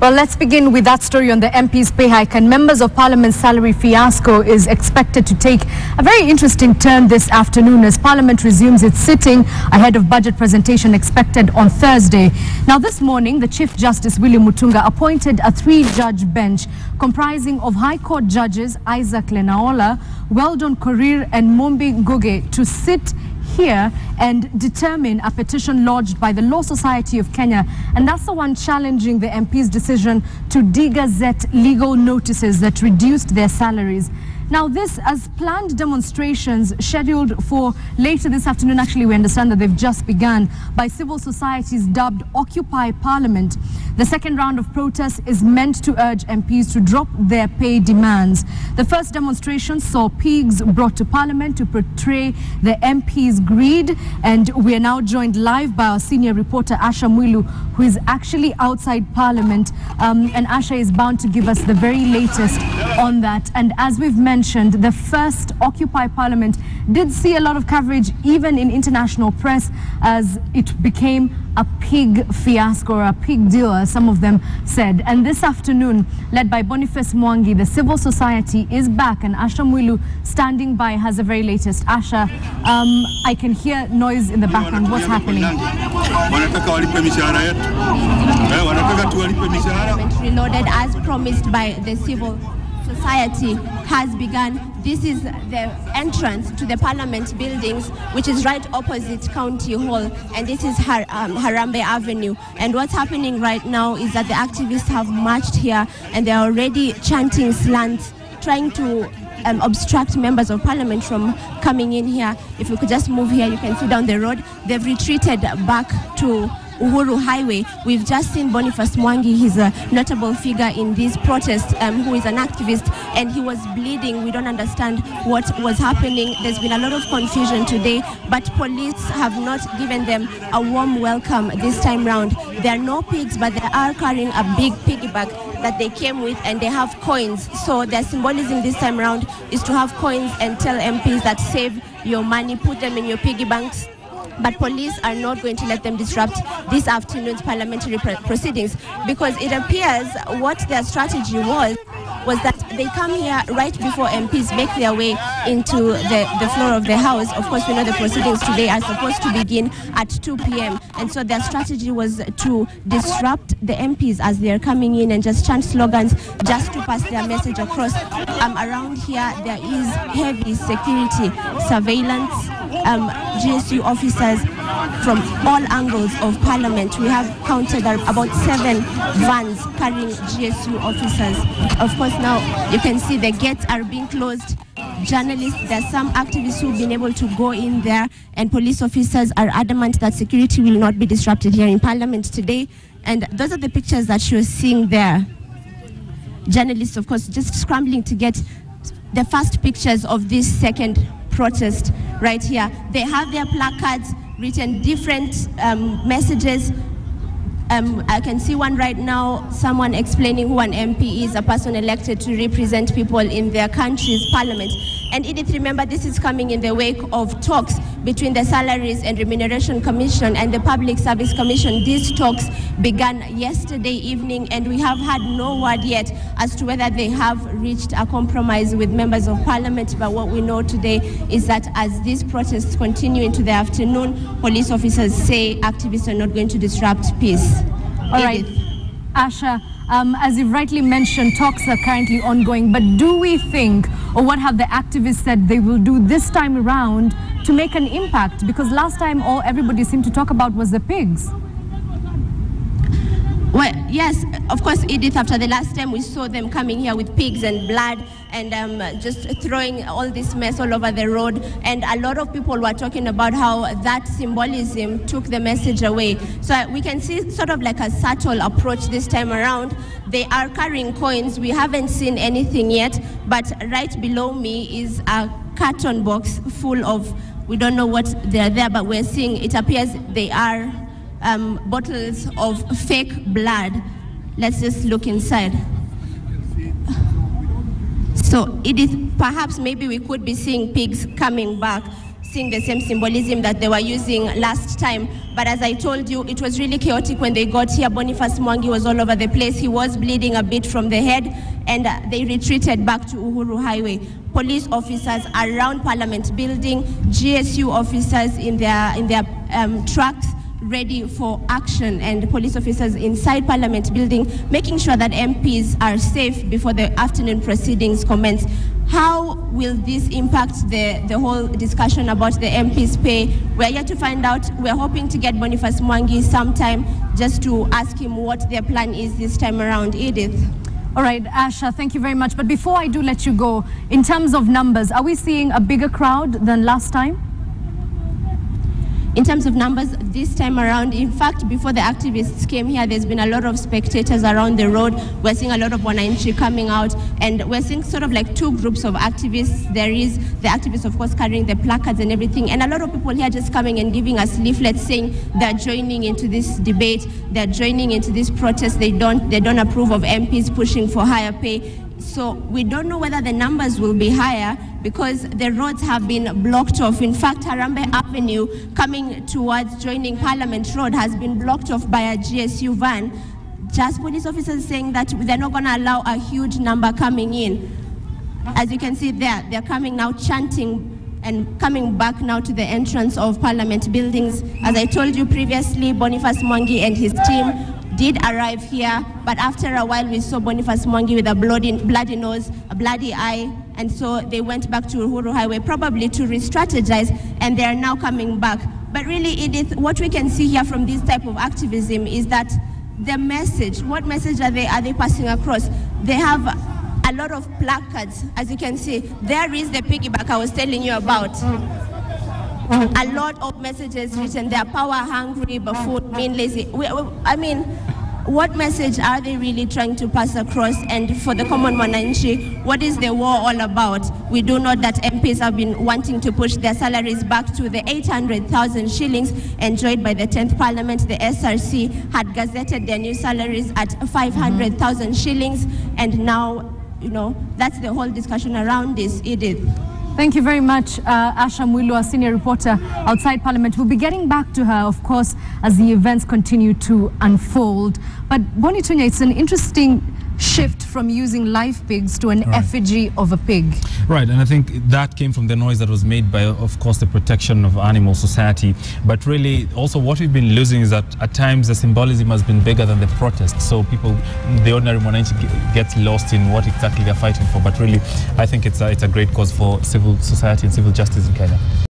Well, let's begin with that story on the MP's pay hike, and members of Parliament's salary fiasco is expected to take a very interesting turn this afternoon as Parliament resumes its sitting ahead of budget presentation expected on Thursday. Now, this morning, the Chief Justice William Mutunga appointed a three-judge bench comprising of High Court judges Isaac Lenaola, Weldon Korir and Mombi Ngugi to sit here and determine a petition lodged by the Law Society of Kenya, and that's the one challenging the MP's decision to de-gazette legal notices that reduced their salaries. Now, this as planned demonstrations scheduled for later this afternoon. Actually, we understand that they've just begun by civil societies dubbed Occupy Parliament. The second round of protests is meant to urge MPs to drop their pay demands. The first demonstration saw pigs brought to Parliament to portray the MPs' greed, and we are now joined live by our senior reporter Asha Mwilu, who is actually outside Parliament, and Asha is bound to give us the very latest on that. And as we've mentioned, the first Occupy Parliament did see a lot of coverage even in international press as it became a pig fiasco, or a pig deal, as some of them said. And this afternoon, led by Boniface Mwangi, the civil society is back, and Asha Mwilu standing by has the very latest. Asha, I can hear noise in the background. What's happening? Reloaded as promised by the civil society has begun. This is the entrance to the Parliament buildings, which is right opposite County Hall, and this is Harambee Avenue. And what's happening right now is that the activists have marched here and they're already chanting slants, trying to obstruct members of Parliament from coming in here. If we could just move here, you can see down the road. They've retreated back to Uhuru Highway. We've just seen Boniface Mwangi. He's a notable figure in this protest, who is an activist, and he was bleeding. We don't understand what was happening. There's been a lot of confusion today, but police have not given them a warm welcome this time round. There are no pigs, but they are carrying a big piggy bag that they came with, and they have coins. So their symbolism this time round is to have coins and tell MPs that save your money, put them in your piggy banks. But police are not going to let them disrupt this afternoon's parliamentary proceedings, because it appears what their strategy was that they come here right before MPs make their way into the floor of the House. Of course, we know the proceedings today are supposed to begin at 2 p.m. And so their strategy was to disrupt the MPs as they are coming in and just chant slogans just to pass their message across. Around here, there is heavy security surveillance. GSU officers from all angles of Parliament. We have counted about 7 vans carrying GSU officers. Of course, now you can see the gates are being closed. Journalists, there's some activists who've been able to go in there, and police officers are adamant that security will not be disrupted here in Parliament today. And those are the pictures that you're seeing there. Journalists, of course, just scrambling to get the first pictures of this second protest right here. They have their placards written different messages. I can see one right now, someone explaining who an MP is, a person elected to represent people in their country's parliament. And Edith, remember, this is coming in the wake of talks between the Salaries and Remuneration Commission and the Public Service Commission. These talks began yesterday evening, and we have had no word yet as to whether they have reached a compromise with members of Parliament. But what we know today is that as these protests continue into the afternoon, police officers say activists are not going to disrupt peace. All right, Asha, as you've rightly mentioned, talks are currently ongoing, but do we think, or what have the activists said they will do this time around to make an impact? Because last time all everybody seemed to talk about was the pigs. Well, yes, of course, Edith, after the last time we saw them coming here with pigs and blood and just throwing all this mess all over the road. And a lot of people were talking about how that symbolism took the message away. So we can see sort of like a subtle approach this time around. They are carrying coins. We haven't seen anything yet, but right below me is a carton box full of, we don't know what they're there, but we're seeing, it appears they are bottles of fake blood. Let's just look inside. So Edith, perhaps maybe we could be seeing pigs coming back. seeing the same symbolism that they were using last time. But as I told you, it was really chaotic when they got here. Boniface Mwangi was all over the place. He was bleeding a bit from the head, and they retreated back to Uhuru Highway. Police officers around Parliament building, GSU officers in their trucks, ready for action, and police officers inside Parliament building, making sure that MPs are safe before the afternoon proceedings commence. How will this impact the whole discussion about the MPs' pay? We're yet to find out. We're hoping to get Boniface Mwangi sometime just to ask him what their plan is this time around. Edith. All right, Asha, thank you very much. But before I do let you go, in terms of numbers, are we seeing a bigger crowd than last time? In terms of numbers, this time around, in fact, before the activists came here, there's been a lot of spectators around the road. We're seeing a lot of wananchi coming out, and we're seeing sort of like two groups of activists. There is the activists, of course, carrying the placards and everything, and a lot of people here just coming and giving us leaflets saying they're joining into this debate, they're joining into this protest. They don't approve of MPs pushing for higher pay. So we don't know whether the numbers will be higher because the roads have been blocked off. In fact, Harambe Avenue coming towards joining Parliament Road has been blocked off by a GSU van. Just police officers saying that they're not going to allow a huge number coming in. As you can see there, they're coming now chanting and coming back now to the entrance of Parliament buildings. As I told you previously, Boniface Mwangi and his team did arrive here, but after a while we saw Boniface Mwangi with a bloody nose, a bloody eye, and so they went back to Uhuru Highway probably to re-strategize, and they are now coming back. But really, Edith, what we can see here from this type of activism is that the message, what message are they passing across? They have a lot of placards, as you can see. There is the piggyback I was telling you about. A lot of messages written. They are power hungry, buffoon, mean, lazy. I mean, what message are they really trying to pass across? And for the common Wananchi, what is the war all about? We do know that MPs have been wanting to push their salaries back to the 800,000 shillings enjoyed by the 10th Parliament. The SRC had gazetted their new salaries at 500,000 shillings, and now, you know, that's the whole discussion around this, Edith. Thank you very much, Asha Mwilu, our senior reporter outside Parliament. We'll be getting back to her, of course, as the events continue to unfold. But Boni Tunya, it's an interesting shift from using live pigs to an effigy of a pig. Right, and I think that came from the noise that was made by, of course, the Protection of Animal Society. But really, also what we've been losing is that at times the symbolism has been bigger than the protest. So people, the ordinary Mwananchi gets lost in what exactly they're fighting for. But really, I think it's a great cause for civil society and civil justice in Kenya.